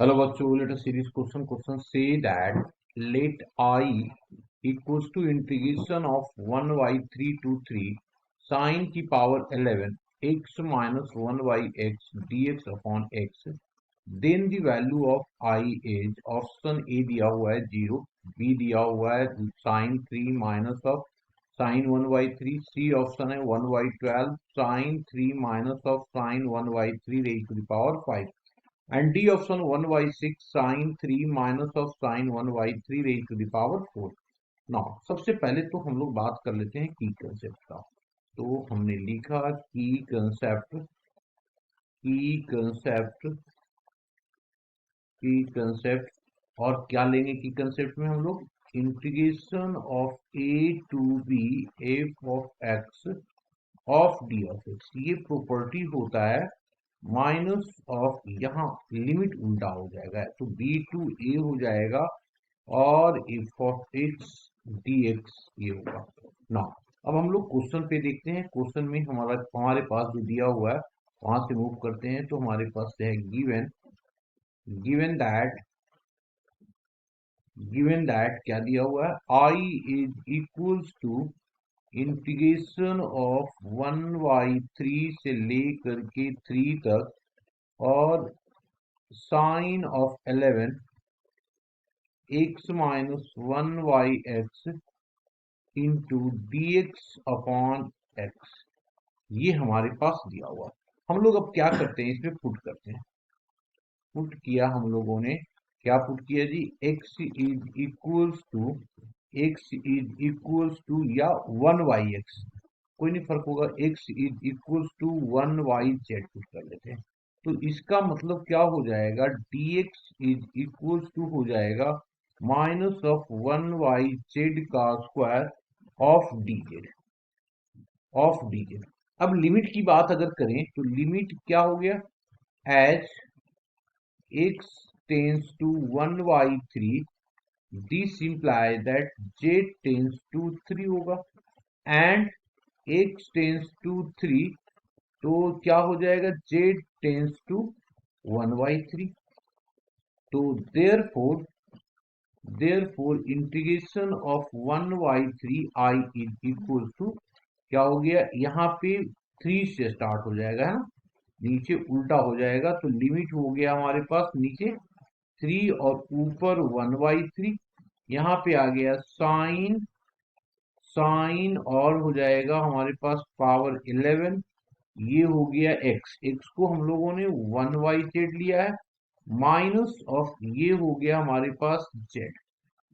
Hello बच्चों, let us see this question. Question say that let I equals to integration of 1 by 3 to 3 sine की power 11 x minus 1 by x dx upon x. Then the value of I is option A दिया हुआ है 0, B दिया हुआ है sin 3 minus of sin 1 by 3, C option है 1 by 12 sin 3 minus of sin 1 by 3 raised to the power 5. And D option 1 by 6 sin 3 minus of sin 1 by 3 raised to the power 4. Now सबसे पहले तो हम लोग बात कर लेते हैं की कंसेप्ट का। तो हमने लिखा की कंसेप्ट और क्या लेंगे की कंसेप्ट में हम लोग integration of a to b f of x of d of x। ये प्रॉपर्टी होता है माइनस ऑफ, यहाँ लिमिट उल्टा हो जाएगा तो b टू a हो जाएगा और f ऑफ x dx ये होगा ना। अब हम लोग क्वेश्चन पे देखते हैं। क्वेश्चन में हमारे पास जो दिया हुआ है वहां से मूव करते हैं। तो हमारे पास है गिवन दैट क्या दिया हुआ है, I is equals to integration of 1 by 3 से लेकर के 3 तक और sine of 11 x minus 1 by x into d x upon x. ये हमारे पास दिया हुआ। हम लोग अब क्या करते हैं, इसमें पुट करते हैं। पुट किया हम लोगों ने, क्या पुट किया जी, x इज इक्वल्स टू या 1 बाई एक्स, कोई नहीं फर्क होगा, x is equals to 1 by z put कर लेते हैं। तो इसका मतलब क्या हो जाएगा, dx इज इक्वल्स टू हो जाएगा माइनस ऑफ 1 बाई जेड का स्क्वायर ऑफ dz। अब लिमिट की बात अगर करें तो लिमिट क्या हो गया, as x tends to 1 by 3, this implies that z tends to 3 होगा and x tends to 3, तो क्या हो जाएगा, z tends to 1 by 3। तो therefore integration of 1 by 3 I is equal to क्या हो गया, यहाँ पे 3 से स्टार्ट हो जाएगा है ना, नीचे उल्टा हो जाएगा तो लिमिट हो गया हमारे पास नीचे 3 और ऊपर 1 बाई 3। यहाँ पे आ गया साइन और हो जाएगा हमारे पास पावर 11, ये हो गया x को हम लोगों ने 1 बाई जेड लिया है, माइनस ऑफ ये हो गया हमारे पास z,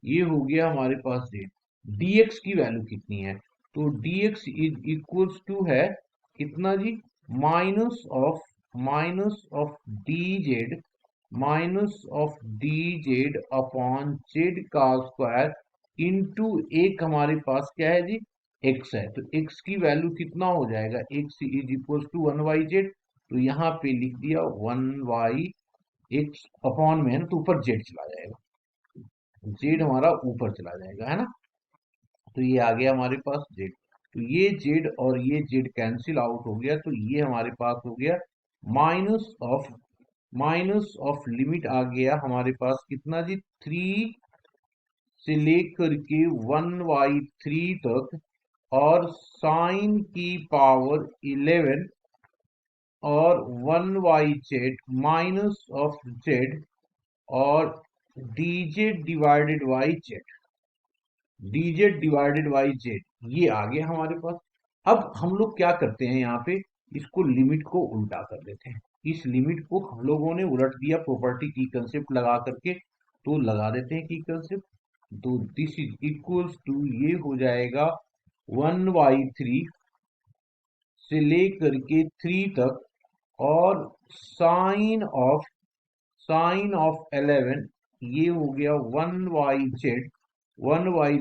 ये हो गया हमारे पास z। dx की वैल्यू कितनी है, तो dx इज इक्वल्स टू है कितना जी, minus of dz upon Z का स्क्वायर इंटू एक हमारे पास क्या है जी, x है। तो x की वैल्यू कितना हो जाएगा, x is equal to 1 by z, तो यहाँ पे लिख दिया 1 बाई एक्स अपॉन में है ना, तो ऊपर z चला जाएगा, z हमारा ऊपर चला जाएगा है ना। तो ये आ गया हमारे पास z, तो ये z और ये z कैंसिल आउट हो गया, तो ये हमारे पास हो गया माइनस ऑफ लिमिट आ गया हमारे पास कितना जी, 3 से लेकर के 1 बाई 3 तक और साइन की पावर 11 और 1 by Z minus of Z और dz डिवाइडेड बाई जेड, ये आ गया हमारे पास। अब हम लोग क्या करते हैं, यहाँ पे इसको लिमिट को उल्टा कर देते हैं। इस लिमिट को हम लोगों ने उलट दिया प्रॉपर्टी की कंसेप्ट लगा करके, तो लगा देते हैं की कंसेप्ट। तो दिस इज इक्वल्स टू ये हो जाएगा 1 बाई 3 से लेकर के 3 तक और साइन ऑफ 11, ये हो गया 1 by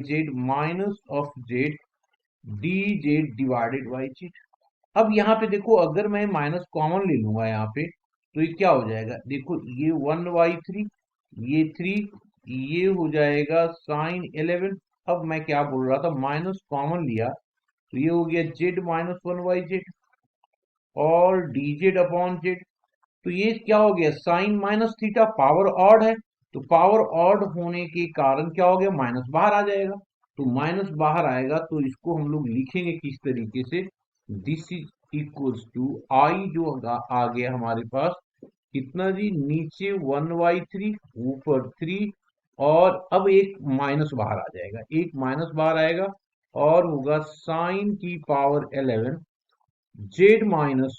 Z minus of Z dz divided by Z. अब यहाँ पे देखो, अगर मैं माइनस कॉमन ले लूंगा यहाँ पे, तो ये क्या हो जाएगा, देखो ये 1 बाई 3, ये 3, ये हो जाएगा साइन 11। अब मैं क्या बोल रहा था, माइनस कॉमन लिया तो ये हो गया z माइनस 1 बाई जेड और dz अपॉन जेड, तो ये क्या हो गया, sine minus theta, power odd है, तो पावर ऑड होने के कारण क्या हो गया, माइनस बाहर आ जाएगा। तो माइनस बाहर आएगा तो इसको हम लोग लिखेंगे किस तरीके से, दिस इज इक्वल्स टू आई जो आ गया हमारे पास कितना जी, नीचे 1/3, ऊपर 3, और अब एक माइनस बाहर आ जाएगा, एक माइनस बाहर आएगा और होगा साइन की power 11 z minus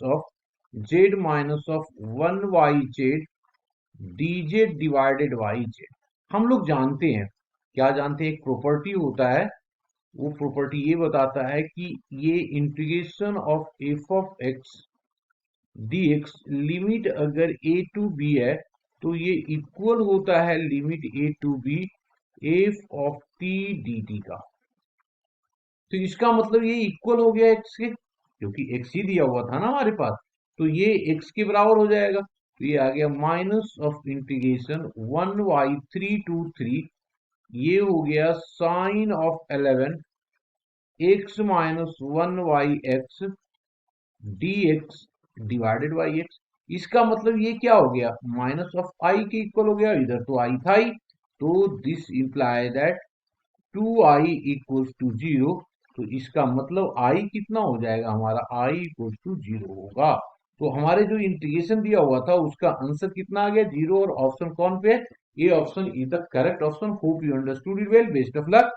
of 1/z dz divided by z। हम लोग जानते हैं, क्या जानते हैं, एक प्रॉपर्टी होता है, वो प्रॉपर्टी ये बताता है कि ये integration of f of x dx limit अगर a टू b है तो ये इक्वल होता है limit a to b f of t dt का। तो इसका मतलब ये इक्वल हो गया x के, क्योंकि x ही दिया हुआ था ना हमारे पास, तो ये x के बराबर हो जाएगा। तो ये आ गया माइनस ऑफ इंटीग्रेशन 1/3 ये हो गया sine of 11 x minus 1/x dx divided by x। इसका मतलब ये क्या हो गया, माइनस ऑफ आई के इक्वल हो गया, इधर तो आई था ही, तो this imply that 2i equals to 0। तो इसका मतलब i कितना हो जाएगा हमारा, i इक्वल्स टू 0 होगा। तो हमारे जो इंटीग्रेशन दिया हुआ था उसका आंसर कितना आ गया, 0, और ऑप्शन कौन पे है, ये option is the correct option. Hope you understood it well, best of luck.